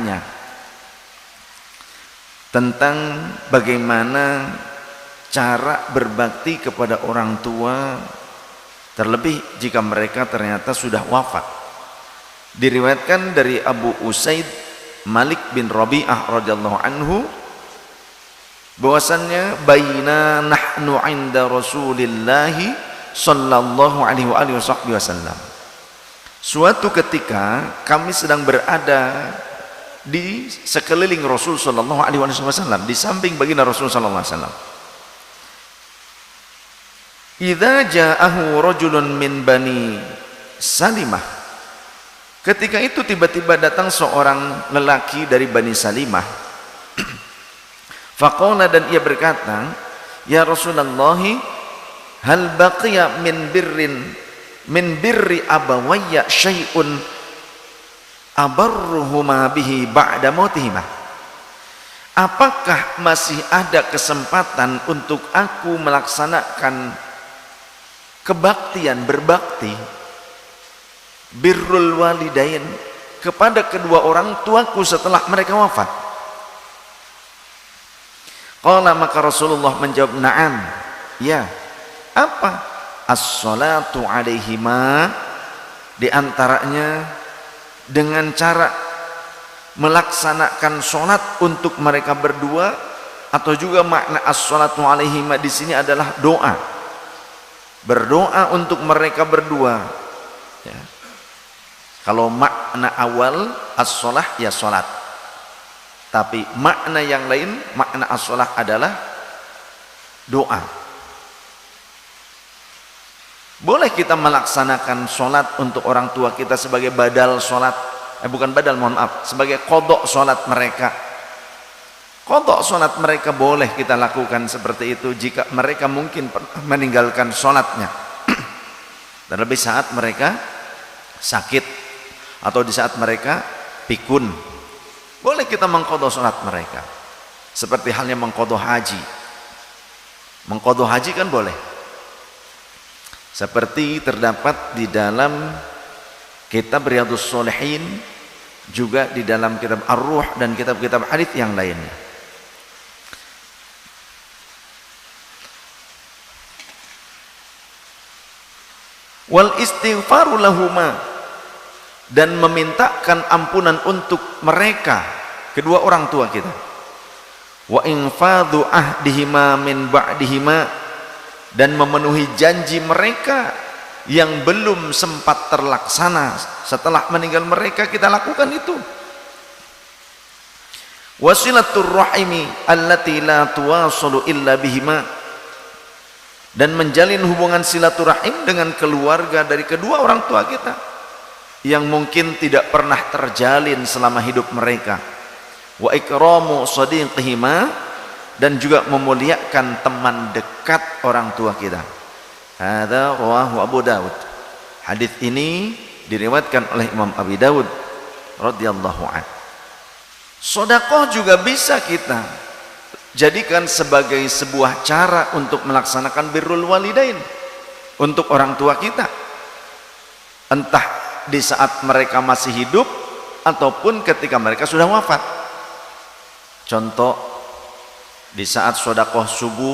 bertanya tentang bagaimana cara berbakti kepada orang tua, terlebih jika mereka ternyata sudah wafat. Diriwayatkan dari Abu Usaid Malik bin Rabi'ah radhiyallahu anhu bahwasannya baina nahnu 'inda Rasulillah sallallahu alaihi wasallam, suatu ketika kami sedang berada di sekeliling Rasul sallallahu alaihi wasallam, di samping baginda Rasul sallallahu alaihi wasallam. Idza ja'ahu rajulun min bani Salimah, ketika itu tiba-tiba datang seorang lelaki dari Bani Salimah. Faqala, dan ia berkata, ya Rasulullah, hal baqiya min birri abawayya syai'un abarruhuma bihi ba'da mautihima. Apakah masih ada kesempatan untuk aku melaksanakan kebaktian, berbakti, birrul walidain, kepada kedua orang tuaku setelah mereka wafat? Qala, maka Rasulullah menjawab, na'am, ya. Apa? As-salatu alaihima, diantaranya dengan cara melaksanakan sholat untuk mereka berdua, atau juga makna as-salatu alaihima di sini adalah doa, berdoa untuk mereka berdua, ya. Kalau makna awal as-shalah ya sholat, tapi makna yang lain, makna as-shalah adalah doa. Boleh kita melaksanakan sholat untuk orang tua kita sebagai badal sholat, bukan badal, mohon maaf, sebagai qadha sholat mereka. Qadha sholat mereka boleh kita lakukan seperti itu jika mereka mungkin meninggalkan sholatnya. Terlebih saat mereka sakit atau di saat mereka pikun, boleh kita mengqadha sholat mereka. Seperti halnya mengqadha haji. Mengqadha haji kan boleh. Seperti terdapat di dalam kitab Riyadhus Shalihin, juga di dalam kitab Ar-Ruh dan kitab-kitab hadits yang lainnya. Wal istighfaru lahuma, dan memintakan ampunan untuk mereka, kedua orang tua kita. Wa infadhu ahdihima min ba'dihima, dan memenuhi janji mereka yang belum sempat terlaksana setelah meninggal mereka, kita lakukan itu. Wasilatur rahimi allati la tuwasalu illa bihima, dan menjalin hubungan silaturahim dengan keluarga dari kedua orang tua kita yang mungkin tidak pernah terjalin selama hidup mereka. Wa ikramu sadiqihima, dan juga memuliakan teman dekat orang tua kita. Hadza rawahu Abu Dawud. Hadis ini diriwayatkan oleh Imam Abi Dawud radhiyallahu anhu. Sedekah juga bisa kita jadikan sebagai sebuah cara untuk melaksanakan birrul walidain untuk orang tua kita, entah di saat mereka masih hidup ataupun ketika mereka sudah wafat. Contoh, di saat sedekah subuh,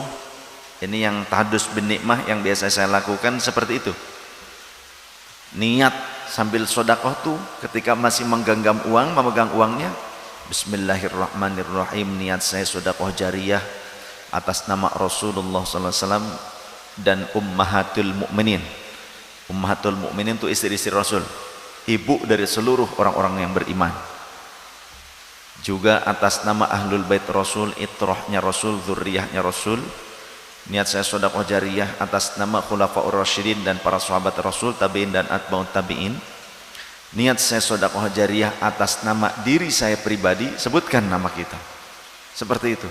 ini yang tahadus bin nikmah yang biasa saya lakukan seperti itu. Niat sambil sedekah tuh ketika masih menggenggam uang, memegang uangnya, bismillahirrahmanirrahim, niat saya sedekah jariyah atas nama Rasulullah sallallahu alaihi wasallam dan ummahatul mukminin. Ummahatul mukminin itu istri-istri Rasul, ibu dari seluruh orang-orang yang beriman. Juga atas nama ahlul bait Rasul, itrahnya Rasul, zurriyahnya Rasul. Niat saya sedekah jariyah atas nama khulafaur rasyidin dan para sahabat Rasul, tabi'in dan atba'ut tabi'in. Niat saya sedekah jariyah atas nama diri saya pribadi, sebutkan nama kita, seperti itu.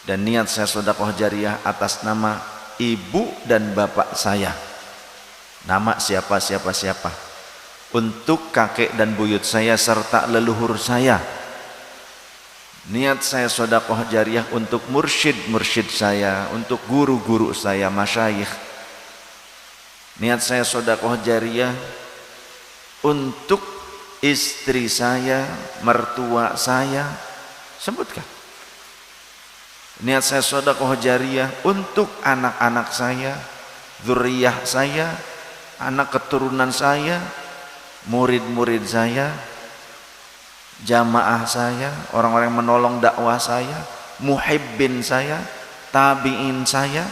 Dan niat saya sedekah jariyah atas nama ibu dan bapak saya, nama siapa, untuk kakek dan buyut saya serta leluhur saya. Niat saya sedekah jariyah untuk mursyid saya, untuk guru-guru saya, masyayikh. Niat saya sedekah jariyah untuk istri saya, mertua saya, sebutkan. Niat saya sedekah jariyah untuk anak-anak saya, dzurriyyah saya, anak keturunan saya, murid-murid saya, jamaah saya, orang-orang yang menolong dakwah saya, muhibbin saya, tabi'in saya,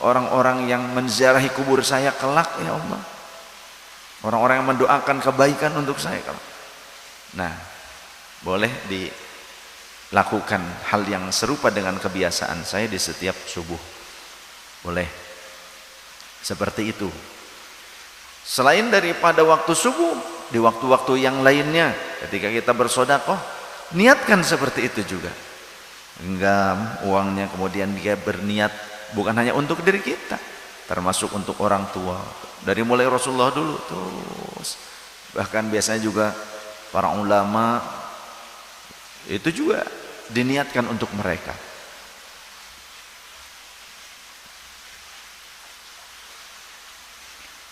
orang-orang yang menziarahi kubur saya kelak, ya Allah, orang-orang yang mendoakan kebaikan untuk saya kelak. Nah, boleh dilakukan hal yang serupa dengan kebiasaan saya di setiap subuh, boleh seperti itu. Selain daripada waktu subuh, di waktu-waktu yang lainnya ketika kita bersedekah, niatkan seperti itu juga. Genggam uangnya, kemudian dia berniat bukan hanya untuk diri kita, termasuk untuk orang tua. Dari mulai Rasulullah dulu terus, bahkan biasanya juga para ulama itu juga diniatkan untuk mereka.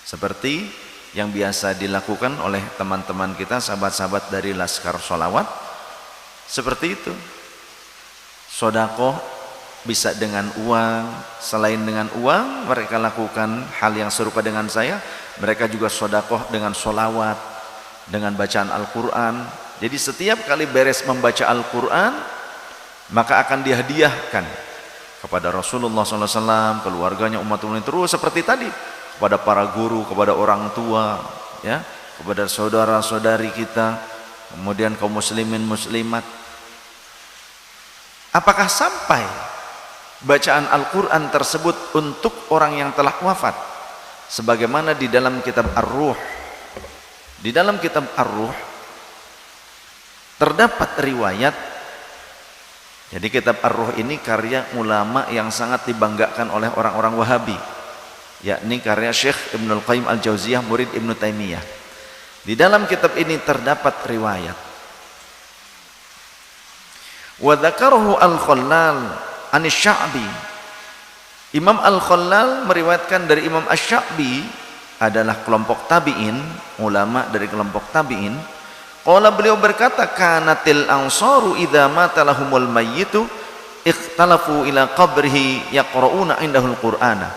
Seperti yang biasa dilakukan oleh teman-teman kita, sahabat-sahabat dari Laskar Sholawat, seperti itu. Sedekah bisa dengan uang, selain dengan uang mereka lakukan hal yang serupa dengan saya. Mereka juga sedekah dengan sholawat, dengan bacaan Al-Quran. Jadi setiap kali beres membaca Al-Quran, maka akan dihadiahkan kepada Rasulullah SAW, keluarganya, umat muslimin, terus seperti tadi, kepada para guru, kepada orang tua, ya, kepada saudara-saudari kita, kemudian kaum muslimin muslimat. Apakah sampai bacaan Al-Quran tersebut untuk orang yang telah wafat? Sebagaimana di dalam kitab Ar-Ruh, di dalam kitab Ar-Ruh terdapat riwayat. Jadi kitab Ar-Ruh ini karya ulama yang sangat dibanggakan oleh orang-orang Wahabi, yakni karya Syekh Ibnul Qayyim Al-Jauziyah, murid Ibnu Taimiyah. Di dalam kitab ini terdapat riwayat. Wa dzakarahu Al-Khallal Anisy-Sya'bi. Imam Al-Khallal meriwayatkan dari Imam Asy-Sya'bi, adalah kelompok tabi'in, ulama dari kelompok tabi'in. Qala, beliau berkata, kanatil ansaru idza mata lahumul mayyitu ikhtalafu ila qabrihi yaqra'una indahul qur'ana.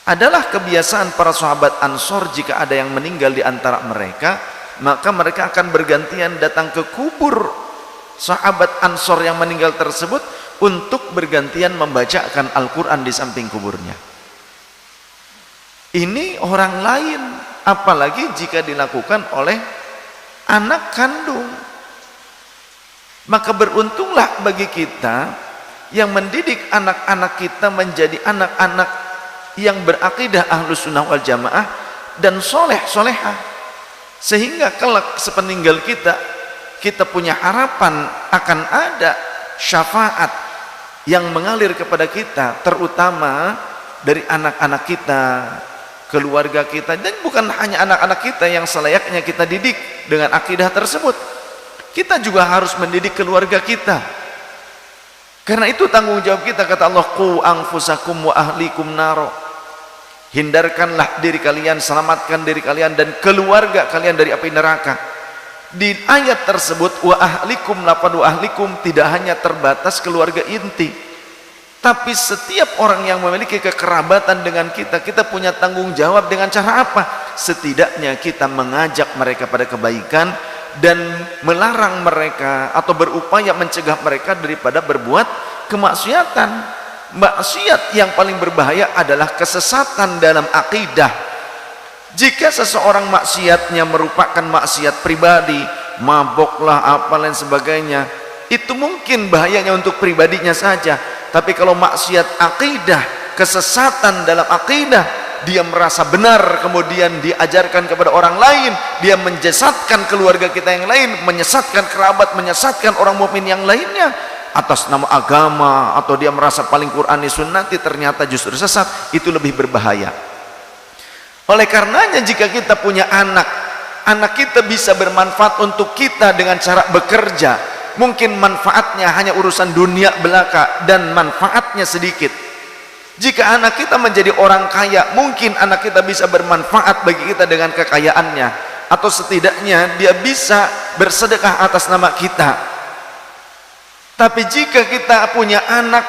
Adalah kebiasaan para sahabat Ansor, jika ada yang meninggal di antara mereka, maka mereka akan bergantian datang ke kubur sahabat Ansor yang meninggal tersebut untuk bergantian membacakan Al-Quran di samping kuburnya. Ini orang lain, apalagi jika dilakukan oleh anak kandung. Maka beruntunglah bagi kita yang mendidik anak-anak kita menjadi anak-anak yang berakidah Ahlus Sunnah wal Jamaah dan soleh solehah, sehingga kelak sepeninggal kita punya harapan akan ada syafaat yang mengalir kepada kita, terutama dari anak-anak kita, keluarga kita, dan bukan hanya anak-anak kita yang selayaknya kita didik dengan akidah tersebut. Kita juga harus mendidik keluarga kita. Karena itu tanggung jawab kita, kata Allah, qu anfusakum wa ahlikum naro. Hindarkanlah diri kalian, selamatkan diri kalian dan keluarga kalian dari api neraka. Di ayat tersebut wa ahlikum, lafadz ahlikum tidak hanya terbatas keluarga inti, tapi setiap orang yang memiliki kekerabatan dengan kita, kita punya tanggung jawab. Dengan cara apa? Setidaknya kita mengajak mereka pada kebaikan dan melarang mereka atau berupaya mencegah mereka daripada berbuat kemaksiatan. Maksiat yang paling berbahaya adalah kesesatan dalam akidah. Jika seseorang maksiatnya merupakan maksiat pribadi, maboklah, apa lain sebagainya, itu mungkin bahayanya untuk pribadinya saja. Tapi kalau maksiat akidah, kesesatan dalam akidah, dia merasa benar, kemudian diajarkan kepada orang lain, dia menyesatkan keluarga kita yang lain, menyesatkan kerabat, menyesatkan orang mukmin yang lainnya atas nama agama, atau dia merasa paling Qur'ani sunnati, ternyata justru sesat. Itu lebih berbahaya. Oleh karenanya, jika kita punya anak kita bisa bermanfaat untuk kita dengan cara bekerja. Mungkin manfaatnya hanya urusan dunia belaka dan manfaatnya sedikit. Jika anak kita menjadi orang kaya, mungkin anak kita bisa bermanfaat bagi kita dengan kekayaannya. atau setidaknya dia bisa bersedekah atas nama kita. Tapi jika kita punya anak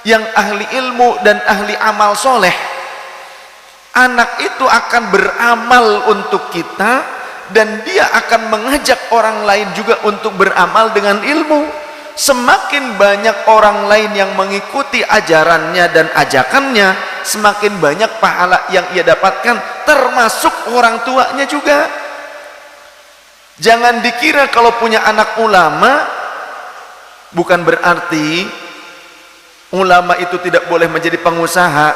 yang ahli ilmu dan ahli amal soleh, anak itu akan beramal untuk kita dan dia akan mengajak orang lain juga untuk beramal dengan ilmu. Semakin banyak orang lain yang mengikuti ajarannya dan ajakannya, semakin banyak pahala yang ia dapatkan, termasuk orang tuanya juga. Jangan dikira kalau punya anak ulama bukan berarti ulama itu tidak boleh menjadi pengusaha,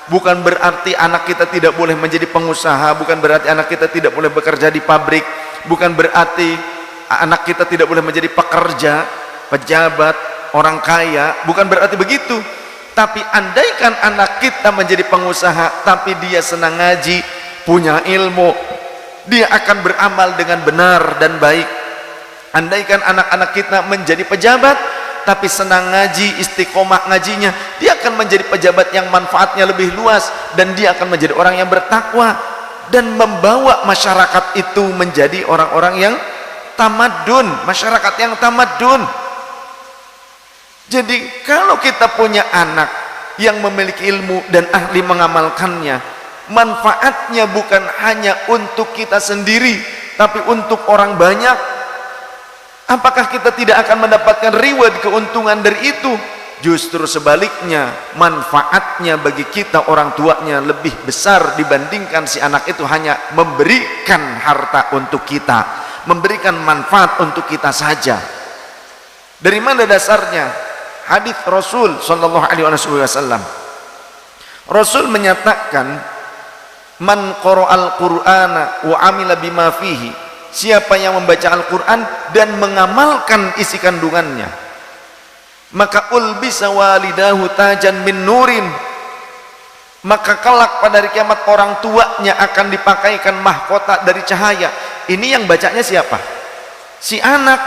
bukan berarti anak kita tidak boleh menjadi pengusaha, bukan berarti anak kita tidak boleh bekerja di pabrik, bukan berarti anak kita tidak boleh menjadi pekerja, pejabat, orang kaya, bukan berarti begitu. Tapi andaikan anak kita menjadi pengusaha tapi dia senang ngaji, punya ilmu, dia akan beramal dengan benar dan baik. Andaikan anak-anak kita menjadi pejabat tapi senang ngaji, istiqomah ngajinya, dia akan menjadi pejabat yang manfaatnya lebih luas, dan dia akan menjadi orang yang bertakwa dan membawa masyarakat itu menjadi orang-orang yang tamadun, masyarakat yang tamadun. Jadi kalau kita punya anak yang memiliki ilmu dan ahli mengamalkannya, manfaatnya bukan hanya untuk kita sendiri tapi untuk orang banyak. Apakah kita tidak akan mendapatkan reward, keuntungan dari itu? Justru sebaliknya, manfaatnya bagi kita orang tuanya lebih besar dibandingkan si anak itu hanya memberikan harta untuk kita, memberikan manfaat untuk kita saja. Dari mana dasarnya? Hadis Rasul sallallahu alaihi wasallam. Rasul menyatakan, man qara'al qur'ana wa amila bima fihi, siapa yang membaca Al-Qur'an dan mengamalkan isi kandungannya, maka ulbisa walidahu tajan min nurin, maka kelak pada hari kiamat orang tuanya akan dipakaikan mahkota dari cahaya. Ini yang bacanya siapa? Si anak,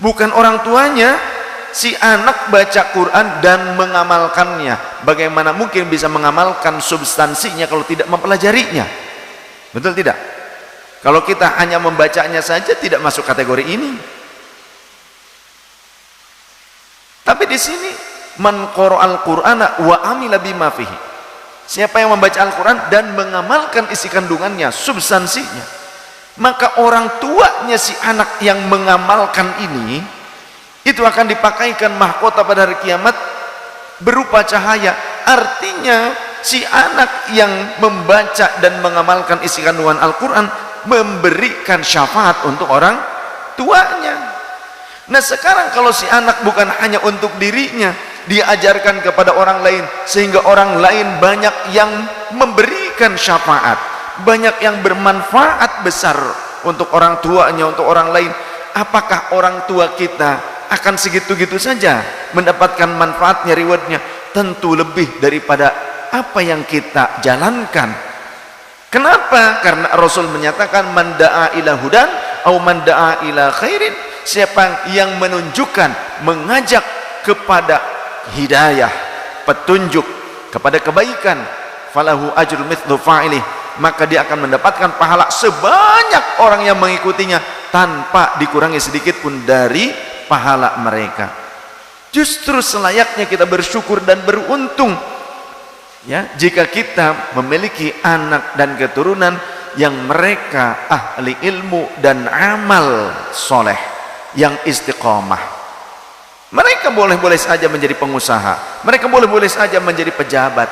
bukan orang tuanya. Si anak baca Quran dan mengamalkannya. Bagaimana mungkin bisa mengamalkan substansinya kalau tidak mempelajarinya? Betul tidak? Kalau kita hanya membacanya saja tidak masuk kategori ini. Tapi di sini man qara'al qur'ana wa amila bima fihi, siapa yang membaca Al-Quran dan mengamalkan isi kandungannya, substansinya, maka orang tuanya si anak yang mengamalkan ini itu akan dipakaikan mahkota pada hari kiamat berupa cahaya. Artinya si anak yang membaca dan mengamalkan isi kandungan Al-Quran memberikan syafaat untuk orang tuanya. Nah sekarang kalau si anak bukan hanya untuk dirinya, dia ajarkan kepada orang lain, sehingga orang lain banyak yang memberikan syafaat, banyak yang bermanfaat besar untuk orang tuanya, untuk orang lain. Apakah orang tua kita akan segitu-gitu saja mendapatkan manfaatnya, rewardnya? Tentu lebih daripada apa yang kita jalankan. Kenapa? Karena Rasul menyatakan man da'a ila hudan au man da'a ila khairin, siapa yang menunjukkan, mengajak kepada hidayah, petunjuk, kepada kebaikan, falahu ajrul mithlu fa'ilih, maka dia akan mendapatkan pahala sebanyak orang yang mengikutinya tanpa dikurangi sedikit pun dari pahala mereka. Justru selayaknya kita bersyukur dan beruntung ya jika kita memiliki anak dan keturunan yang mereka ahli ilmu dan amal soleh, yang istiqomah. Mereka boleh-boleh saja menjadi pengusaha, mereka boleh-boleh saja menjadi pejabat,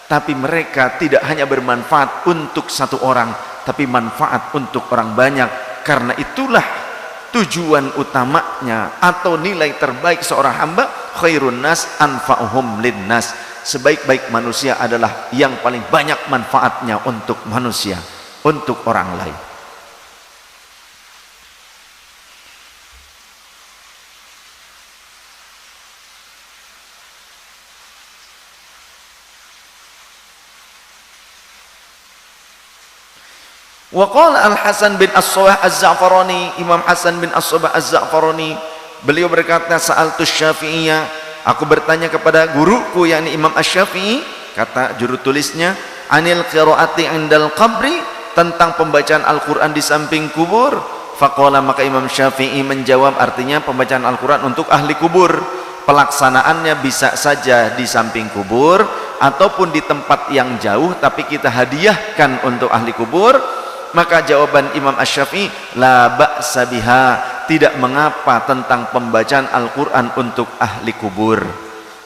tapi mereka tidak hanya bermanfaat untuk satu orang, tapi manfaat untuk orang banyak. Karena itulah tujuan utamanya atau nilai terbaik seorang hamba, khairun nas anfa'uhum linnas, sebaik-baik manusia adalah yang paling banyak manfaatnya untuk manusia, untuk orang lain. Wa qala Al-Hasan bin As-Sabah Az-Za'farani, Imam Hasan bin As-Sabah Az-Za'farani, beliau berkata, sa'altu Syafi'iyah, aku bertanya kepada guruku yakni Imam Asy-Syafi'i, kata juru tulisnya, anil qiraati indal qabri, tentang pembacaan Al-Quran di samping kubur? Faqala, maka Imam Syafi'i menjawab, artinya pembacaan Al-Quran untuk ahli kubur, pelaksanaannya bisa saja di samping kubur ataupun di tempat yang jauh, tapi kita hadiahkan untuk ahli kubur. Maka jawaban Imam Asy-Syafi'i, la ba'sa biha, tidak mengapa tentang pembacaan Al-Quran untuk ahli kubur,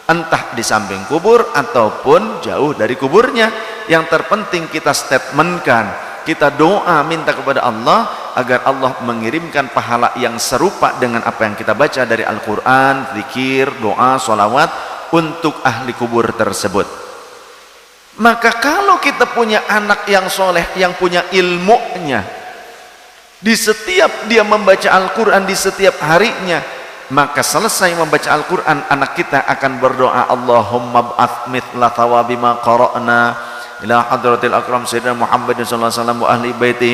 entah di samping kubur ataupun jauh dari kuburnya. Yang terpenting kita statementkan, kita doa minta kepada Allah agar Allah mengirimkan pahala yang serupa dengan apa yang kita baca dari Al-Quran, zikir, doa, sholawat untuk ahli kubur tersebut. Maka kalau kita punya anak yang soleh, yang punya ilmunya, di setiap dia membaca Al-Quran di setiap harinya, maka selesai membaca Al-Quran, anak kita akan berdoa, Allahumma ba'ath mithla thawabi ma qara'na ila hadratil akram sayyidina Muhammadin sallallahu alaihi wasallam wa ahli baiti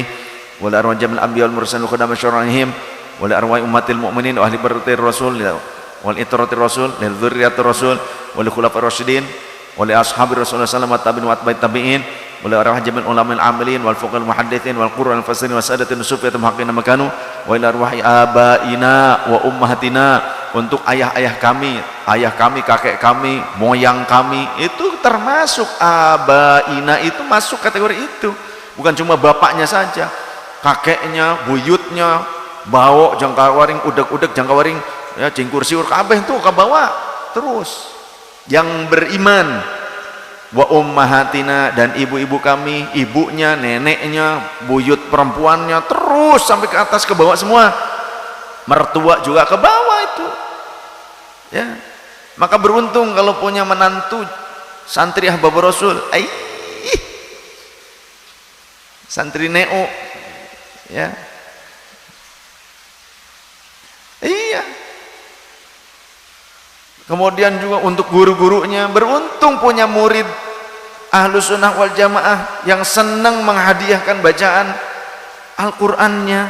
wa la arwah jamil anbiya wal mursalin khudam syara'ihim wa la arwah ummatil mu'minin wa ahli baratir rasul wal itratir rasul lil dzurriyyatir rasul wal khulafa'ir rasyidin wa li ashabir rasulullah sallallahu alaihi wasallam wa tabi'in tabi'in wa la arwah jamil ulama'il amilin wal fuqahal muhadditsin wal qur'an fasirin wa sadatin sufiyatul muhaqqiqin makanu wa ila arwahi abaina wa ummahatina, untuk ayah-ayah kami, ayah kami, kakek kami, moyang kami, itu termasuk abaina, itu masuk kategori itu. Bukan cuma bapaknya saja, kakeknya, buyutnya, bawa jangkawaring, udek-udek jangkawaring, ya cingkur siur kabeh itu kabawa terus. Yang beriman, wa ummahatina, dan ibu-ibu kami, ibunya, neneknya, buyut perempuannya, terus sampai ke atas, ke bawah semua. Mertua juga ke bawah itu. Ya, maka beruntung kalau punya menantu santri ahbab Rasul, santri neo, ya, iya. Kemudian juga untuk guru-gurunya, beruntung punya murid Ahlus Sunnah wal Jamaah yang senang menghadiahkan bacaan Al-Qur'annya.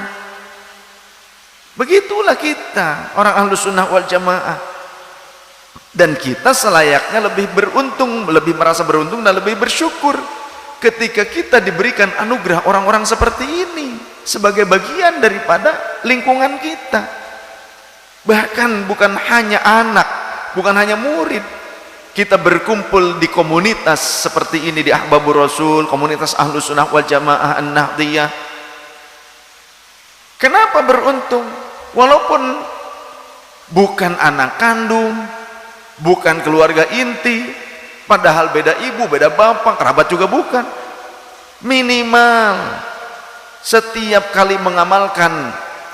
Begitulah kita orang Ahlus Sunnah wal Jamaah. Dan kita selayaknya lebih beruntung, lebih merasa beruntung dan lebih bersyukur ketika kita diberikan anugerah orang-orang seperti ini sebagai bagian daripada lingkungan kita. Bahkan bukan hanya anak, bukan hanya murid, kita berkumpul di komunitas seperti ini, di Ahbabur Rasul, komunitas Ahlus Sunnah wal Jamaah An-Nahdiyah. Kenapa beruntung? Walaupun bukan anak kandung, bukan keluarga inti, padahal beda ibu, beda bapak, kerabat juga bukan, minimal setiap kali mengamalkan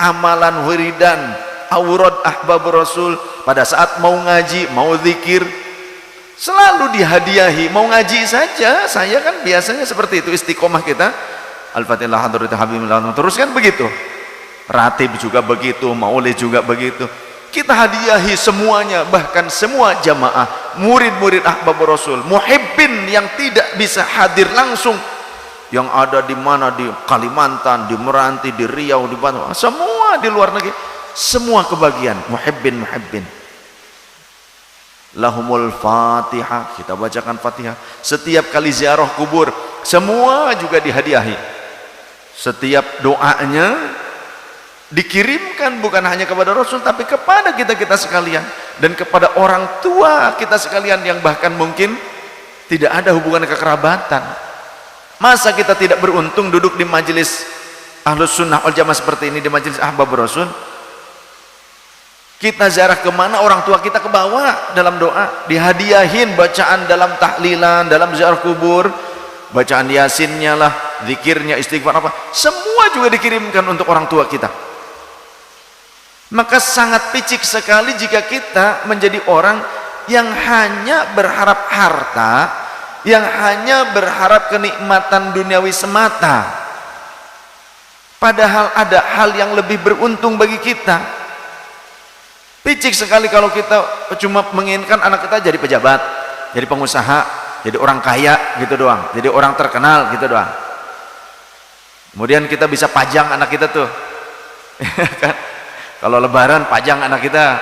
amalan wiridan aurad ahbabur Rasul, pada saat mau ngaji, mau zikir, selalu dihadiahi. Mau ngaji saja, saya kan biasanya seperti itu istiqomah kita, Al-Fatihah hadratil habibillah, terus kan begitu, ratib juga begitu, maulid juga begitu. Kita hadiahi semuanya, bahkan semua jamaah, murid-murid ahbabur Rasul, muhibbin yang tidak bisa hadir langsung, yang ada di mana, di Kalimantan, di Meranti, di Riau, di Bandung, semua di luar negeri, semua kebagian, muhibbin lahumul Fatihah, kita bacakan Fatihah. Setiap kali ziarah kubur, semua juga dihadiahi. Setiap doanya dikirimkan bukan hanya kepada Rasul, tapi kepada kita sekalian dan kepada orang tua kita sekalian yang bahkan mungkin tidak ada hubungan kekerabatan. Masa kita tidak beruntung duduk di majelis Ahlus Sunnah wal Jamaah seperti ini, di majelis ahbab Rasul? Kita ziarah kemana, orang tua kita ke bawah dalam doa, dihadiahin bacaan dalam tahlilan, dalam ziarah kubur, bacaan yasinnya lah, zikirnya, istighfar apa, semua juga dikirimkan untuk orang tua kita. Maka sangat picik sekali jika kita menjadi orang yang hanya berharap harta, yang hanya berharap kenikmatan duniawi semata, padahal ada hal yang lebih beruntung bagi kita. Picik sekali kalau kita cuma menginginkan anak kita jadi pejabat, jadi pengusaha, jadi orang kaya gitu doang, jadi orang terkenal gitu doang. Kemudian kita bisa pajang anak kita tuh kan, kalau lebaran pajang anak kita,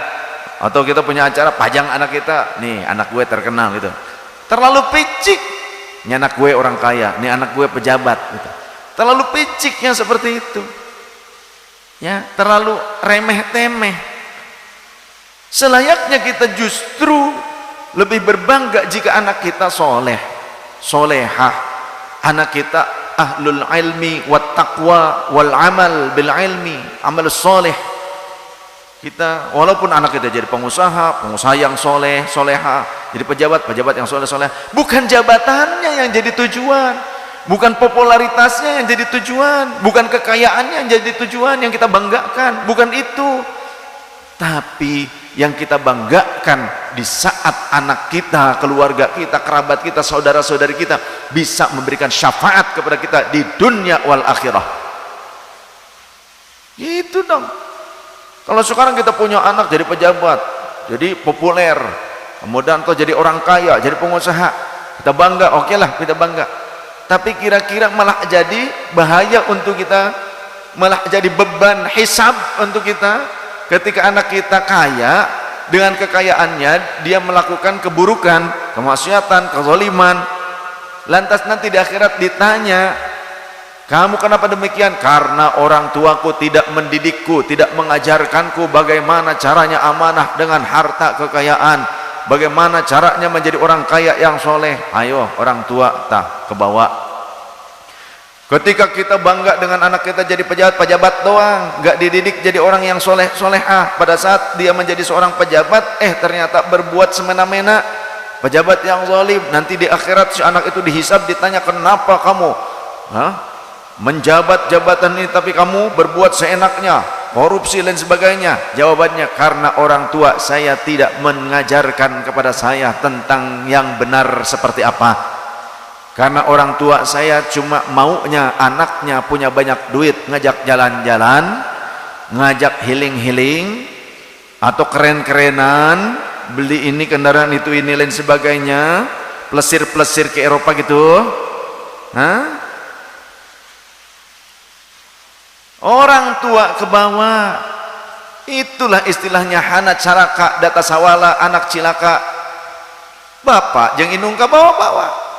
atau kita punya acara pajang anak kita, nih anak gue terkenal gitu. Terlalu picik, ini anak gue orang kaya, ini anak gue pejabat gitu. terlalu piciknya seperti itu. Ya, terlalu remeh-temeh. Selayaknya kita justru lebih berbangga jika anak kita soleh, solehah, anak kita ahlul ilmi wat taqwa wal amal bil ilmi, amal soleh. Kita walaupun anak kita jadi pengusaha yang soleh, soleha, jadi pejabat yang soleh, soleha, bukan jabatannya yang jadi tujuan, bukan popularitasnya yang jadi tujuan, bukan kekayaannya yang jadi tujuan yang kita banggakan, bukan itu. Tapi yang kita banggakan di saat anak kita, keluarga kita, kerabat kita, saudara-saudari kita bisa memberikan syafaat kepada kita di dunia wal akhirah. Gitu dong. Kalau sekarang kita punya anak jadi pejabat, jadi populer, kemudian atau jadi orang kaya, jadi pengusaha, kita bangga, oke lah kita bangga. Tapi kira-kira malah jadi bahaya untuk kita, malah jadi beban hisab untuk kita ketika anak kita kaya, dengan kekayaannya dia melakukan keburukan, kemaksiatan, kezaliman, lantas nanti di akhirat ditanya, kamu kenapa demikian? Karena orang tuaku tidak mendidikku, tidak mengajarkanku bagaimana caranya amanah dengan harta kekayaan, bagaimana caranya menjadi orang kaya yang soleh. Ayo orang tua ke bawah. Ketika kita bangga dengan anak kita jadi pejabat doang, nggak dididik jadi orang yang soleh solehah, pada saat dia menjadi seorang pejabat, ternyata berbuat semena-mena, pejabat yang zalim, nanti di akhirat si anak itu dihisab, ditanya kenapa kamu menjabat jabatan ini tapi kamu berbuat seenaknya, korupsi dan sebagainya. Jawabannya, karena orang tua saya tidak mengajarkan kepada saya tentang yang benar seperti apa. Karena orang tua saya cuma maunya anaknya punya banyak duit, ngajak jalan-jalan, ngajak healing-healing, atau keren-kerenan, beli ini kendaraan itu ini lain sebagainya, plesir-plesir ke Eropa gitu. Orang tua ke bawah, itulah istilahnya hana caraka data sawala, anak cilaka. Bapak jeung indung ke bawah-bawah.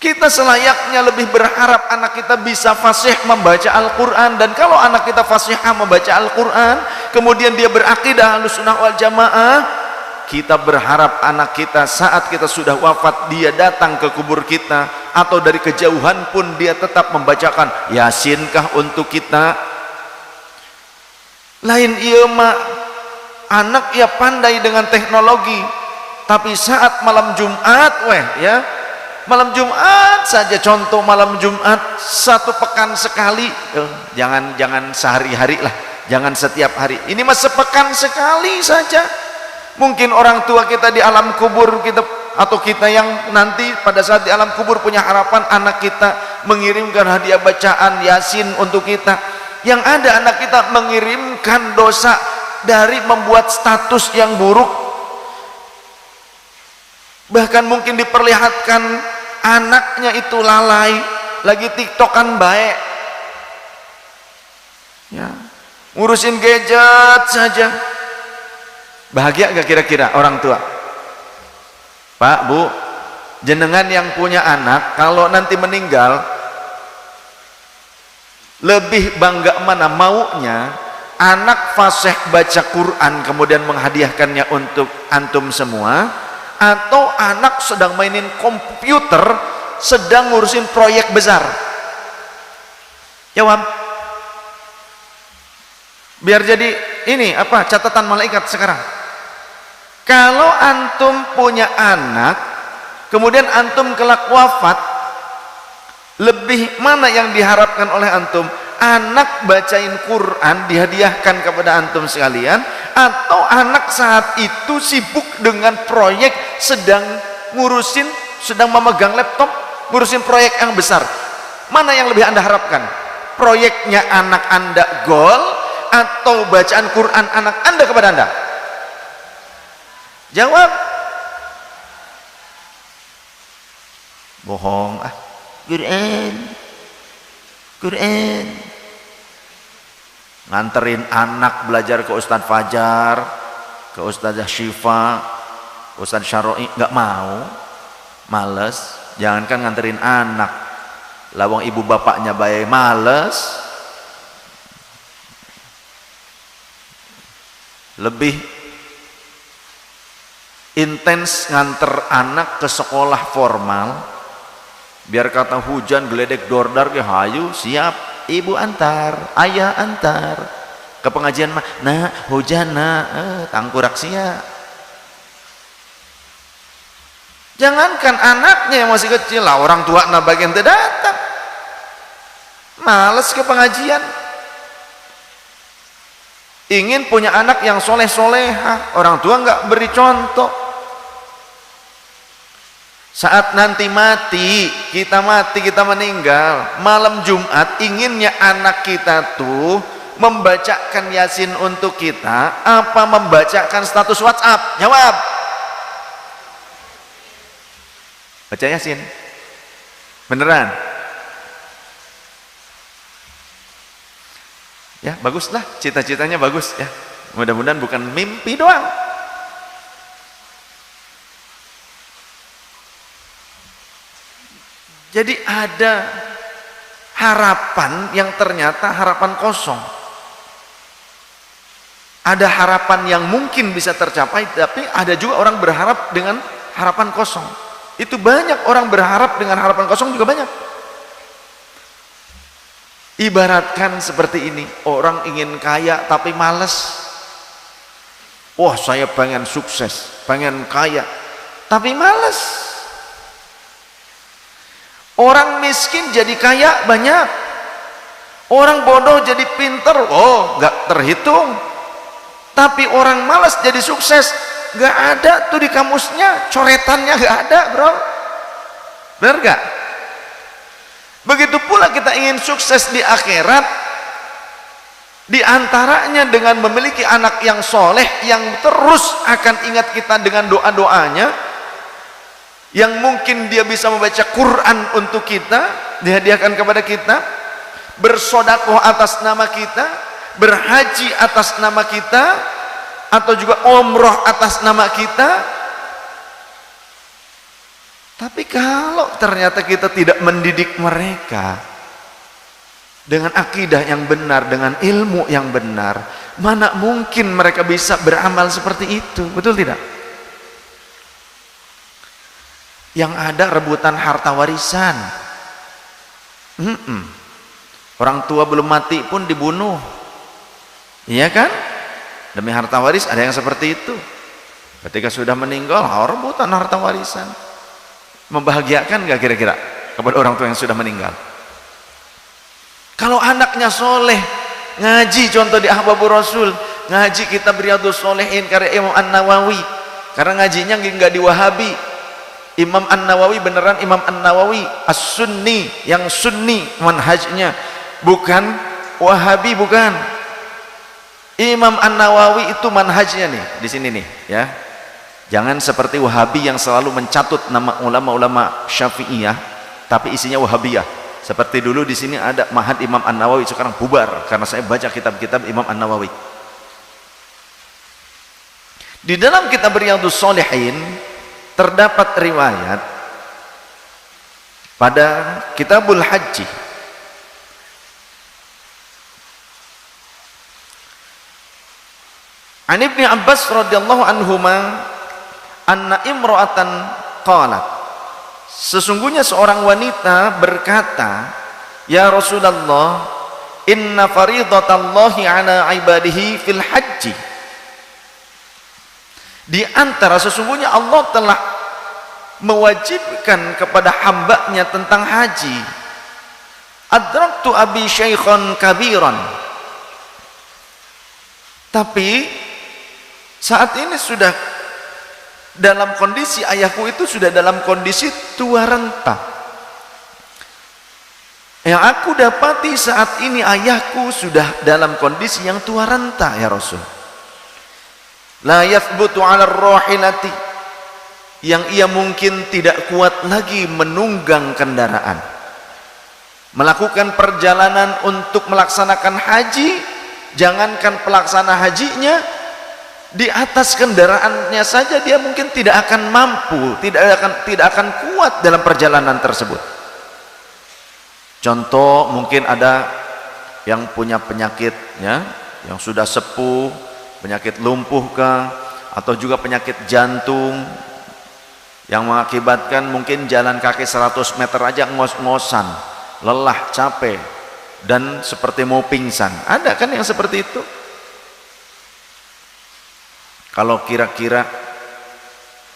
Kita selayaknya lebih berharap anak kita bisa fasih membaca Al-Quran. Dan kalau anak kita fasihah membaca Al-Quran, kemudian dia berakidah Ahlussunnah wal Jamaah, kita berharap anak kita saat kita sudah wafat, dia datang ke kubur kita, atau dari kejauhan pun dia tetap membacakan Yasin kah untuk kita. Lain iya mak, anak ya pandai dengan teknologi, tapi saat malam Jumat malam Jumat saja, contoh malam Jumat 1 pekan sekali, jangan sehari-hari lah, jangan setiap hari, ini mah sepekan sekali saja. Mungkin orang tua kita di alam kubur, kita atau kita yang nanti pada saat di alam kubur punya harapan anak kita mengirimkan hadiah bacaan Yasin untuk kita. Yang ada anak kita mengirimkan dosa dari membuat status yang buruk. Bahkan mungkin diperlihatkan anaknya itu lalai, lagi tiktokan baik, ya, ngurusin gadget saja. Bahagia gak kira-kira orang tua? Pak, Bu, jenengan yang punya anak, kalau nanti meninggal, lebih bangga mana? Maunya anak fasih baca Quran kemudian menghadiahkannya untuk antum semua, atau anak sedang mainin komputer, sedang ngurusin proyek besar? Jawab. Biar jadi ini apa catatan malaikat sekarang. Kalau antum punya anak, kemudian antum kelak wafat, lebih mana yang diharapkan oleh antum? Anak bacain Quran dihadiahkan kepada antum sekalian, atau anak saat itu sibuk dengan proyek, sedang memegang laptop, ngurusin proyek yang besar? Mana yang lebih anda harapkan? Proyeknya anak anda goal, atau bacaan Quran anak anda kepada anda? Jawab. Bohong. Quran. Nganterin anak belajar ke Ustadz Fajar, ke Ustadzah Syifa, Ustadz Syaroi, nggak mau. males. Jangankan nganterin anak, lawang ibu bapaknya bae males. Lebih intens nganter anak ke sekolah formal, biar kata hujan geledek dordar ke hayu, siap ibu antar, ayah antar. Ke pengajian mah nah hujan nah tangkurak sia. Jangankan anaknya yang masih kecil lah, orang tua na bagian teu datang, males ke pengajian. Ingin punya anak yang soleh-solehah, orang tua nggak beri contoh. Saat nanti kita meninggal malam Jumat, inginnya anak kita tuh membacakan Yasin untuk kita apa membacakan status WhatsApp? Jawab. Baca Yasin beneran ya, baguslah, cita-citanya bagus ya, mudah-mudahan bukan mimpi doang. Jadi ada harapan yang ternyata harapan kosong, ada harapan yang mungkin bisa tercapai, tapi ada juga orang berharap dengan harapan kosong. Itu banyak orang berharap dengan harapan kosong juga banyak. Ibaratkan seperti ini, orang ingin kaya tapi malas. Wah, saya pengen sukses, pengen kaya tapi malas. Orang miskin jadi kaya banyak, orang bodoh jadi pinter, oh gak terhitung. Tapi orang malas jadi sukses, gak ada tuh di kamusnya, coretannya gak ada, bro. Bener gak? Begitu pula kita ingin sukses di akhirat, di antaranya dengan memiliki anak yang soleh, yang terus akan ingat kita dengan doa-doanya, yang mungkin dia bisa membaca Quran untuk kita, dihadiahkan kepada kita, bersodakoh atas nama kita, berhaji atas nama kita, atau juga umroh atas nama kita. Tapi kalau ternyata kita tidak mendidik mereka dengan akidah yang benar, dengan ilmu yang benar, mana mungkin mereka bisa beramal seperti itu? Betul tidak? Yang ada rebutan harta warisan. Orang tua belum mati pun dibunuh, iya kan? Demi harta waris. Ada yang seperti itu. Ketika sudah meninggal, rebutan harta warisan. Membahagiakan gak kira-kira kepada orang tua yang sudah meninggal? Kalau anaknya soleh, ngaji, contoh di Ahbabur Rasul, ngaji kitab Riyadhus Shalihin karya Imam An-Nawawi, karena ngajinya nggak di Wahabi. Imam An-Nawawi beneran Imam An-Nawawi As-Sunni, yang Sunni manhajnya, bukan Wahabi, bukan. Imam An-Nawawi itu manhajnya nih di sini nih ya. Jangan seperti Wahabi yang selalu mencatut nama ulama-ulama Syafi'iyah tapi isinya Wahabiyah. Seperti dulu di sini ada Mahad Imam An-Nawawi, sekarang bubar karena saya baca kitab-kitab Imam An-Nawawi. Di dalam kitab Riyadhus Shalihin terdapat riwayat pada Kitabul Haji, An Ibnu Abbas radhiyallahu anhuma anna imra'atan qalat, sesungguhnya seorang wanita berkata, ya Rasulullah, inna faridatallahi ala ibadihi fil haji, di antara sesungguhnya Allah telah mewajibkan kepada hambanya tentang haji. Adraktu abi syaikhan kabiran, tapi saat ini sudah dalam kondisi, ayahku itu sudah dalam kondisi tua renta. Yang aku dapati saat ini ayahku sudah dalam kondisi yang tua renta ya Rasul. La yathbutu 'ala ar-rahilati, yang ia mungkin tidak kuat lagi menunggang kendaraan, melakukan perjalanan untuk melaksanakan haji. Jangankan pelaksana hajinya, di atas kendaraannya saja dia mungkin tidak akan mampu, tidak akan kuat dalam perjalanan tersebut. Contoh, mungkin ada yang punya penyakit ya, yang sudah sepuh, penyakit lumpuh kah, atau juga penyakit jantung yang mengakibatkan mungkin jalan kaki 100 meter aja ngos-ngosan, lelah, capek, dan seperti mau pingsan. Ada kan yang seperti itu? Kalau kira-kira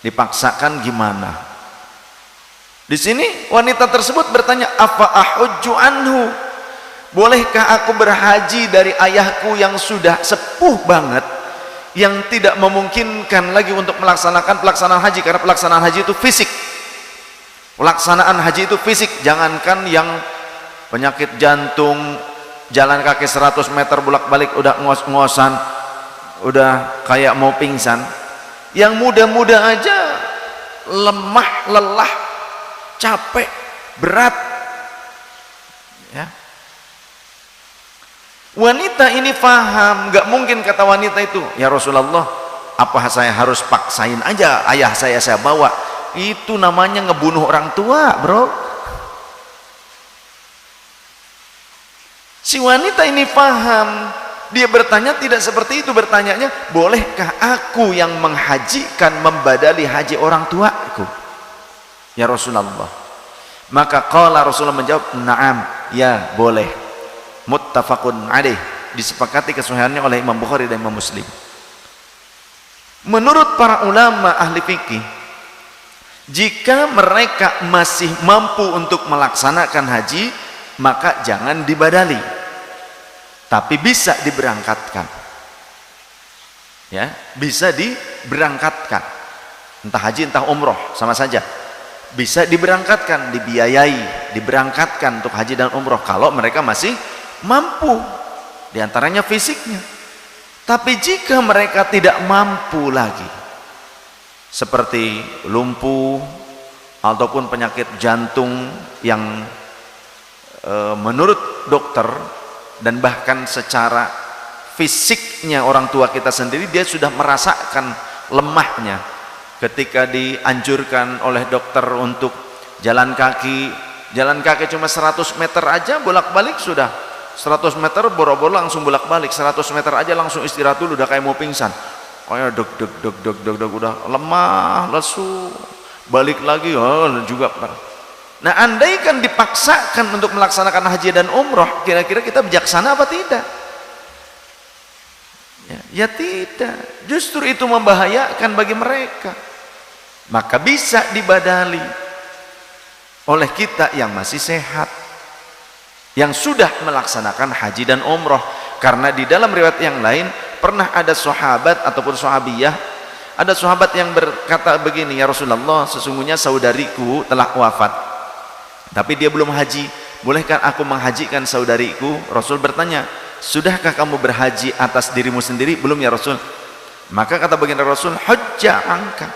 dipaksakan gimana? Di sini wanita tersebut bertanya, apa ahujju anhu? Bolehkah aku berhaji dari ayahku yang sudah sepuh banget, yang tidak memungkinkan lagi untuk melaksanakan pelaksanaan haji, karena pelaksanaan haji itu fisik. Pelaksanaan haji itu fisik, jangankan yang penyakit jantung, jalan kaki 100 meter bolak-balik udah ngos-ngosan, udah kayak mau pingsan. Yang muda-muda aja lemah, lelah, capek, berat ya. Wanita ini paham, nggak mungkin kata wanita itu, ya Rasulullah, apa saya harus paksain aja ayah saya bawa? Itu namanya ngebunuh orang tua, bro. Si wanita ini paham, dia bertanya tidak seperti itu, bertanyanya, bolehkah aku yang menghajikan, membadali haji orang tuaku ya Rasulullah? Maka qala, Rasulullah menjawab, na'am, ya boleh. Muttafaqun alaih, disepakati kesahihannya oleh Imam Bukhari dan Imam Muslim. Menurut para ulama ahli fikih, jika mereka masih mampu untuk melaksanakan haji, maka jangan dibadali, tapi bisa diberangkatkan ya, bisa diberangkatkan, entah haji entah umroh sama saja, bisa diberangkatkan, dibiayai, diberangkatkan untuk haji dan umroh kalau mereka masih mampu, diantaranya fisiknya. Tapi jika mereka tidak mampu lagi, seperti lumpuh ataupun penyakit jantung yang menurut dokter dan bahkan secara fisiknya orang tua kita sendiri, dia sudah merasakan lemahnya ketika dianjurkan oleh dokter untuk jalan kaki cuma 100 meter aja bolak-balik, sudah 100 meter boro-boro langsung bolak-balik, 100 meter aja langsung istirahat dulu, udah kayak mau pingsan, kayak deg udah lemah, lesu, balik lagi juga. Nah, andaikan dipaksakan untuk melaksanakan haji dan umroh, kira-kira kita bijaksana apa tidak? Ya tidak, justru itu membahayakan bagi mereka. Maka bisa dibadali oleh kita yang masih sehat, yang sudah melaksanakan haji dan umroh. Karena di dalam riwayat yang lain pernah ada sahabat ataupun sahabiyah, ada sahabat yang berkata begini, ya Rasulullah, sesungguhnya saudariku telah wafat tapi dia belum haji, bolehkah aku menghajikan saudariku? Rasul bertanya, sudahkah kamu berhaji atas dirimu sendiri? Belum ya Rasul. Maka kata baginda Rasul, hajja angka,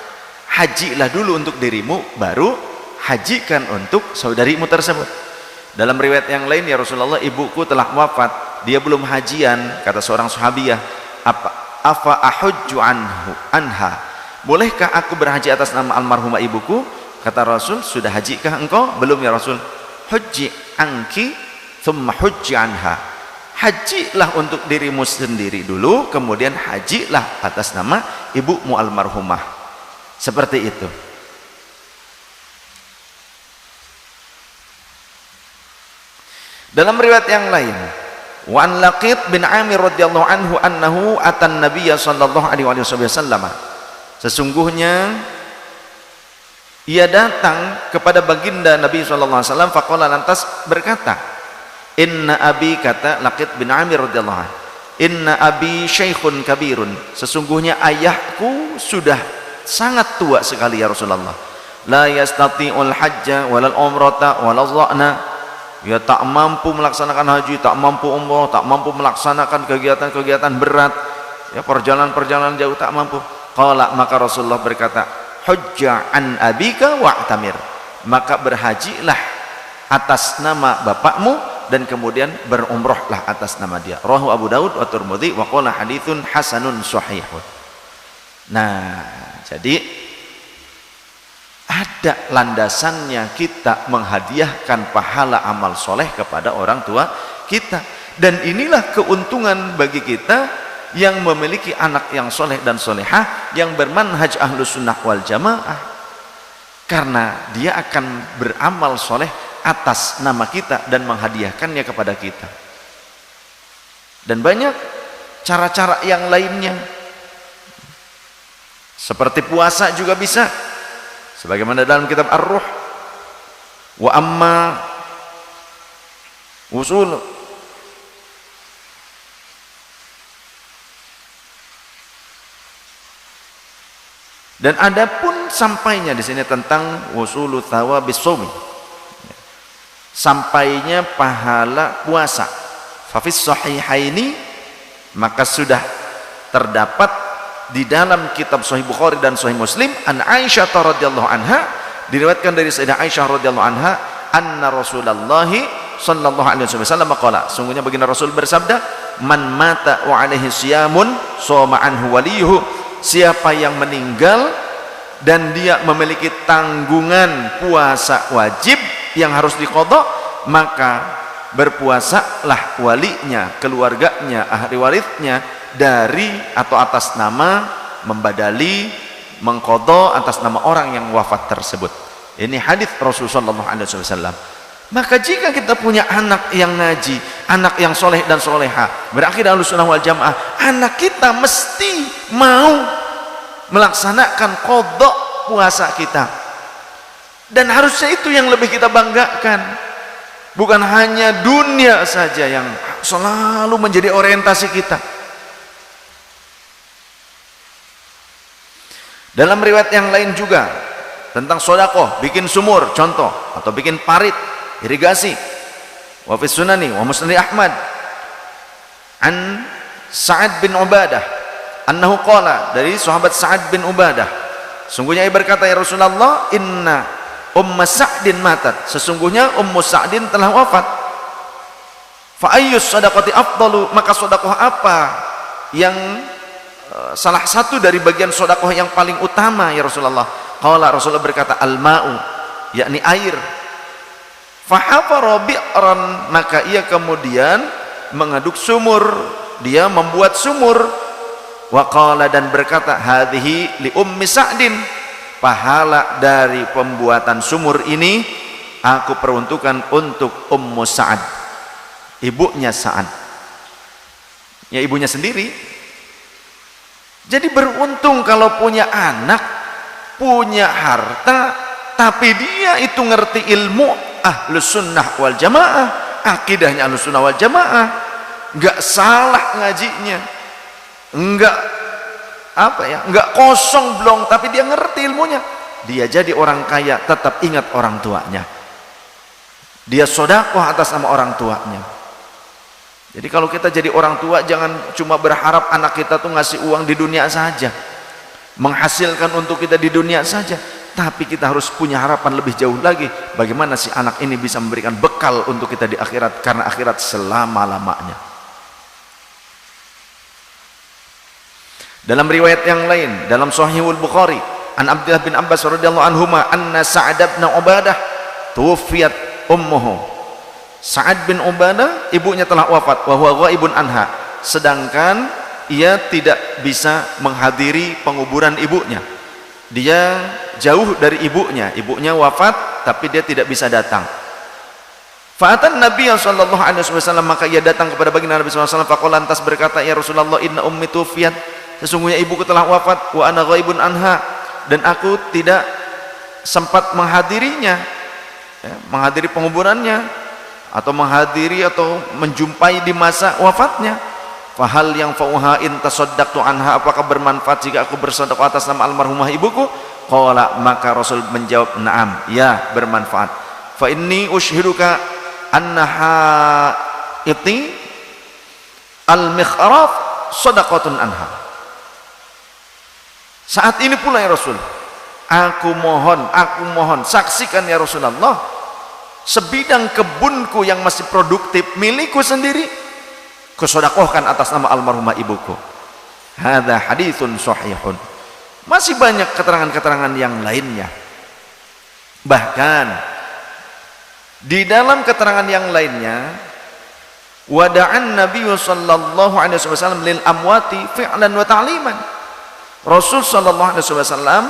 hajilah dulu untuk dirimu, baru hajikan untuk saudarimu tersebut. Dalam riwayat yang lain, ya Rasulullah, ibuku telah wafat, dia belum hajian. Kata seorang sahabiyah, afa ahujju anha, bolehkah aku berhaji atas nama almarhumah ibuku? Kata Rasul, sudah hajikah engkau? Belum ya Rasul. Hujji anki thumma hujji anha, hajilah untuk dirimu sendiri dulu, kemudian hajilah atas nama ibumu almarhumah. Seperti itu. Dalam riwayat yang lain, wa an Laqit bin Amir radhiyallahu anhu annahu atan nabiyya sallallahu alaihi wasallam, sesungguhnya ia datang kepada baginda Nabi sallallahu alaihi wasallam, faqala, lantas berkata, inna abi, kata Laqit bin Amir radhiyallahu anhu, inna abi syaikhun kabirun, sesungguhnya ayahku sudah sangat tua sekali ya Rasulullah, la yastati'ul hajja walal umrata walal dha'na, ya tak mampu melaksanakan haji, tak mampu umrah, tak mampu melaksanakan kegiatan-kegiatan berat, ya perjalanan-perjalanan jauh tak mampu. Qala, maka Rasulullah berkata, hujja an abika wa'tamir, maka berhajilah atas nama bapakmu dan kemudian berumrohlah atas nama dia. Rawahu Abu Daud wa Tirmidzi wa qala haditsun hasanun sahihun. Nah, jadi ada landasannya kita menghadiahkan pahala amal soleh kepada orang tua kita. Dan inilah keuntungan bagi kita yang memiliki anak yang soleh dan solehah, yang bermanhaj ahlus sunnah wal jamaah, karena dia akan beramal soleh atas nama kita dan menghadiahkannya kepada kita. Dan banyak cara-cara yang lainnya, seperti puasa juga bisa, sebagaimana dalam kitab Ar-Ruh, wa amma usul dan adapun sampainya di sini tentang wusulu thawabis shaumi, sampainya pahala puasa, fafis sahihaini, maka sudah terdapat di dalam kitab Sahih Bukhari dan Sahih Muslim, an Aisyah radhiyallahu anha, diriwayatkan dari Sayyidah Aisyah radhiyallahu anha, anna Rasulullah sallallahu alaihi wasallam qala, sungguhnya baginda Rasul bersabda, man mata wa alaihi siyamun shoma anhu waliyuhu, siapa yang meninggal dan dia memiliki tanggungan puasa wajib yang harus diqadha, maka berpuasalah walinya, keluarganya, ahli warisnya, dari atau atas nama membadali, mengqadha atas nama orang yang wafat tersebut. Ini hadis Rasulullah SAW. Maka jika kita punya anak yang ngaji, anak yang soleh dan soleha, berakidah Ahlussunnah wal Jamaah, anak kita mesti mau melaksanakan qadha puasa kita, dan harusnya itu yang lebih kita banggakan, bukan hanya dunia saja yang selalu menjadi orientasi kita. Dalam riwayat yang lain juga tentang sedekah, bikin sumur contoh, atau bikin parit irigasi, wa fi sunani wa musnad Ahmad an Sa'ad bin Ubadah annahu qala, dari sahabat Sa'ad bin Ubadah, sungguhnya ia berkata, ya Rasulullah, inna Ummu Sa'din matat, sesungguhnya Ummu Sa'din telah wafat. Fa ayyus sadaqati afdalu, maka sedekah apa yang salah satu dari bagian sedekah yang paling utama ya Rasulullah? Qala, Rasulullah berkata, al-ma'u, yakni air. Fa hafara bi'ran, maka ia kemudian mengaduk sumur, dia membuat sumur. Wa qala, dan berkata, hadhihi li Ummi Sa'din, pahala dari pembuatan sumur ini aku peruntukkan untuk Ummu Sa'ad, ibunya Sa'ad, ya ibunya sendiri. Jadi beruntung kalau punya anak, punya harta, tapi dia itu ngerti ilmu Ahlus Sunnah wal Jamaah, akidahnya Ahlus Sunnah wal Jamaah, nggak salah ngajinya, nggak nggak kosong blong, tapi dia ngerti ilmunya. Dia jadi orang kaya, tetap ingat orang tuanya, dia sedekah atas nama orang tuanya. Jadi kalau kita jadi orang tua, jangan cuma berharap anak kita tuh ngasih uang di dunia saja, menghasilkan untuk kita di dunia saja, tapi kita harus punya harapan lebih jauh lagi, bagaimana si anak ini bisa memberikan bekal untuk kita di akhirat, karena akhirat selama-lamanya. Dalam riwayat yang lain, dalam Sahihul Bukhari, an Abdullah bin Abbas radhiyallahu anhuma, anna Sa'ad bin Ubadah tuwfiyat ummuhu, Sa'ad bin Ubadah ibunya telah wafat, wa huwa ghaibun anha, sedangkan ia tidak bisa menghadiri penguburan ibunya, dia jauh dari ibunya, ibunya wafat tapi dia tidak bisa datang. Fa'atan Nabi sallallahu alaihi wasallam, maka ia datang kepada baginda Nabi sallallahu alaihi wasallam, faqala, lantas berkata, ya Rasulullah, inna ummi tufiyat, sesungguhnya ibuku telah wafat, wa ana ghaibun anha, dan aku tidak sempat menghadirinya, ya, menghadiri penguburannya, atau menghadiri atau menjumpai di masa wafatnya. Fahal yang fauha in tasaddaqtu anha, apakah bermanfaat jika aku bersedekah atas nama almarhumah ibuku? Qala, maka Rasul menjawab, na'am, ya bermanfaat. Fa inni ushiduka annaha iti al-mikhraf sadaqatun anha. Saat ini pula ya Rasul, aku mohon saksikan ya Rasulullah, sebidang kebunku yang masih produktif milikku sendiri, kusedekahkan atas nama almarhumah ibuku. Hadza haditsun sahihun. Masih banyak keterangan-keterangan yang lainnya. Bahkan di dalam keterangan yang lainnya, wada'an Nabi sallallahu alaihi wasallam lil amwati fi'lan wa ta'liman. Rasul sallallahu alaihi wasallam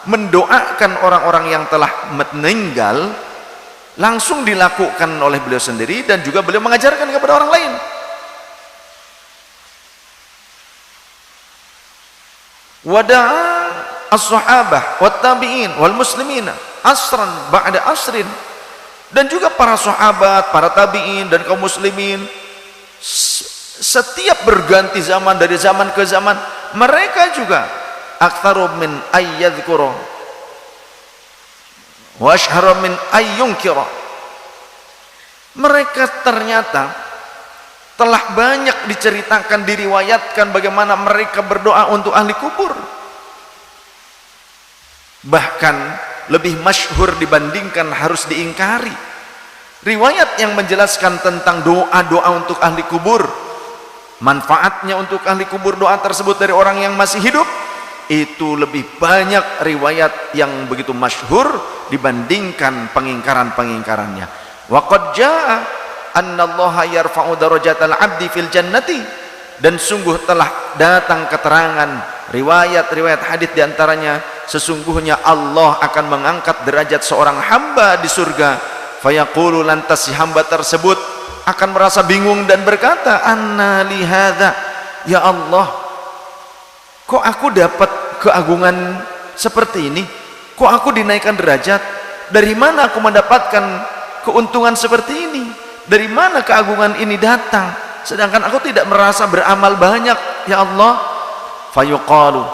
mendoakan orang-orang yang telah meninggal langsung dilakukan oleh beliau sendiri, dan juga beliau mengajarkan kepada orang lain. Wada'a as-sahabah wat tabi'in wal muslimina asran ba'da asrin, dan juga para sahabat, para tabi'in dan kaum muslimin setiap berganti zaman, dari zaman ke zaman, mereka juga aktsaru min ayyadhkura wa ashharu min ayyunkira. Mereka ternyata telah banyak diceritakan, diriwayatkan bagaimana mereka berdoa untuk ahli kubur. Bahkan lebih masyhur dibandingkan harus diingkari. Riwayat yang menjelaskan tentang doa-doa untuk ahli kubur, manfaatnya untuk ahli kubur doa tersebut dari orang yang masih hidup, itu lebih banyak riwayat yang begitu masyhur dibandingkan pengingkaran-pengingkarannya. Wa qad jaa annallaha yarfa'u darajatal 'abdi fil jannati, dan sungguh telah datang keterangan riwayat-riwayat hadis diantaranya sesungguhnya Allah akan mengangkat derajat seorang hamba di surga. Fayaqulu, lantas si hamba tersebut akan merasa bingung dan berkata, anna li hadza, ya Allah, kok aku dapat keagungan seperti ini? Kok aku dinaikkan derajat? Dari mana aku mendapatkan keuntungan seperti ini? Dari mana keagungan ini datang? Sedangkan aku tidak merasa beramal banyak, ya Allah. Fayuqalu,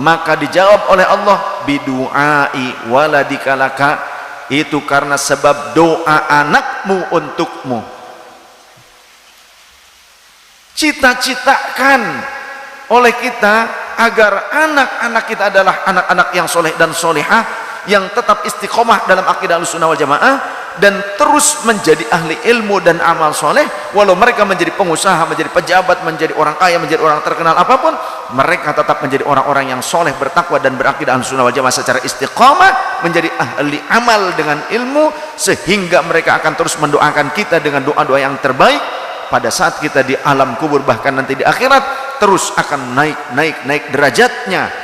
maka dijawab oleh Allah, bidu'ai waladika laka, itu karena sebab doa anakmu untukmu. Cita-citakan oleh kita agar anak-anak kita adalah anak-anak yang soleh dan solehah, yang tetap istiqomah dalam akidah Ahlussunnah wal Jamaah, dan terus menjadi ahli ilmu dan amal soleh. Walau mereka menjadi pengusaha, menjadi pejabat, menjadi orang kaya, menjadi orang terkenal apapun, mereka tetap menjadi orang-orang yang soleh, bertakwa dan berakidah Ahlussunnah wal Jamaah secara istiqomah, menjadi ahli amal dengan ilmu, sehingga mereka akan terus mendoakan kita dengan doa-doa yang terbaik pada saat kita di alam kubur, bahkan nanti di akhirat terus akan naik derajatnya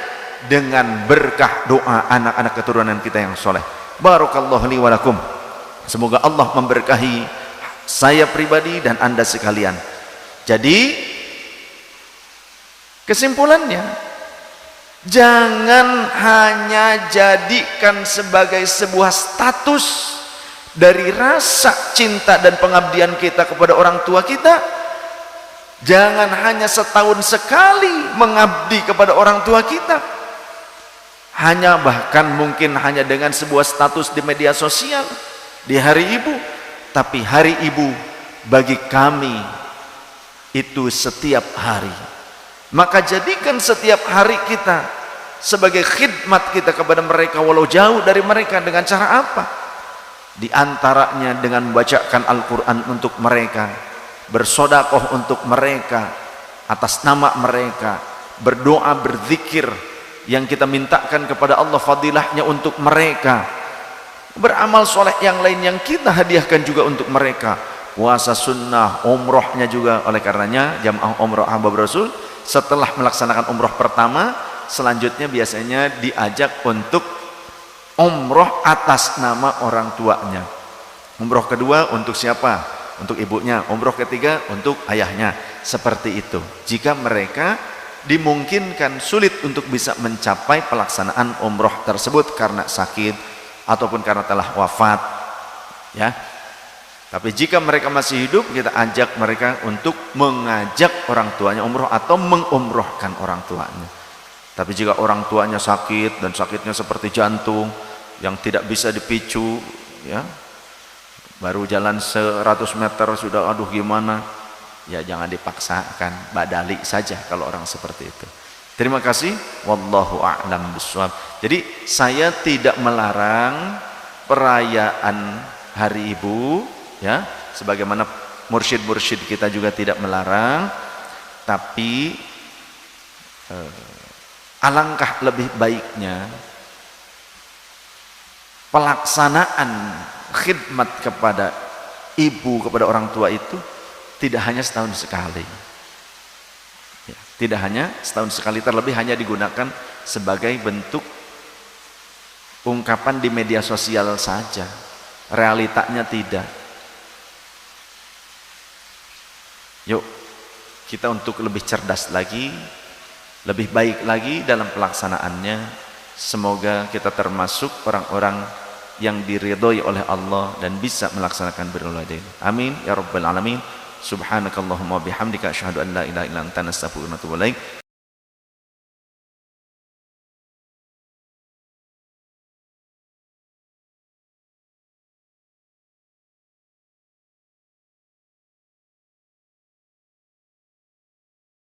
dengan berkah doa anak-anak keturunan kita yang soleh. Barakallahu li wa lakum. Semoga Allah memberkahi saya pribadi dan anda sekalian. Jadi kesimpulannya, jangan hanya jadikan sebagai sebuah status dari rasa cinta dan pengabdian kita kepada orang tua kita. Jangan hanya setahun sekali mengabdi kepada orang tua kita, hanya bahkan mungkin hanya dengan sebuah status di media sosial di hari ibu. Tapi hari ibu bagi kami itu setiap hari. Maka jadikan setiap hari kita sebagai khidmat kita kepada mereka, walau jauh dari mereka. Dengan cara apa? Di antaranya dengan membacakan Al-Quran untuk mereka, bersodakoh untuk mereka atas nama mereka, berdoa, berzikir yang kita mintakan kepada Allah fadilahnya untuk mereka, beramal soleh yang lain yang kita hadiahkan juga untuk mereka, puasa sunnah, umrohnya juga. Oleh karenanya jamaah umroh ahbab Rasul setelah melaksanakan umroh pertama, selanjutnya biasanya diajak untuk umroh atas nama orang tuanya. Umroh kedua untuk siapa? Untuk ibunya. Umroh ketiga untuk ayahnya. Seperti itu. Jika mereka dimungkinkan sulit untuk bisa mencapai pelaksanaan umroh tersebut karena sakit ataupun karena telah wafat, ya. Tapi jika mereka masih hidup, kita ajak mereka untuk mengajak orang tuanya umroh atau mengumrohkan orang tuanya. Tapi jika orang tuanya sakit dan sakitnya seperti jantung yang tidak bisa dipicu, ya, baru jalan 100 meter sudah aduh gimana, ya jangan dipaksakan, badali saja kalau orang seperti itu. Terima kasih, wallahu a'lam bishawab. Jadi saya tidak melarang perayaan hari ibu, ya, sebagaimana mursyid-mursyid kita juga tidak melarang, tapi alangkah lebih baiknya pelaksanaan khidmat kepada ibu, kepada orang tua itu tidak hanya setahun sekali ya, tidak hanya setahun sekali, terlebih hanya digunakan sebagai bentuk ungkapan di media sosial saja, realitanya tidak. Yuk kita untuk lebih cerdas lagi, lebih baik lagi dalam pelaksanaannya. Semoga kita termasuk orang-orang yang diridhoi oleh Allah dan bisa melaksanakan birrul walidain. Amin ya rabbal alamin. Subhanakallahumma bihamdika asyhadu an la ilaha illa anta astaghfiruka wa atubu ilaik.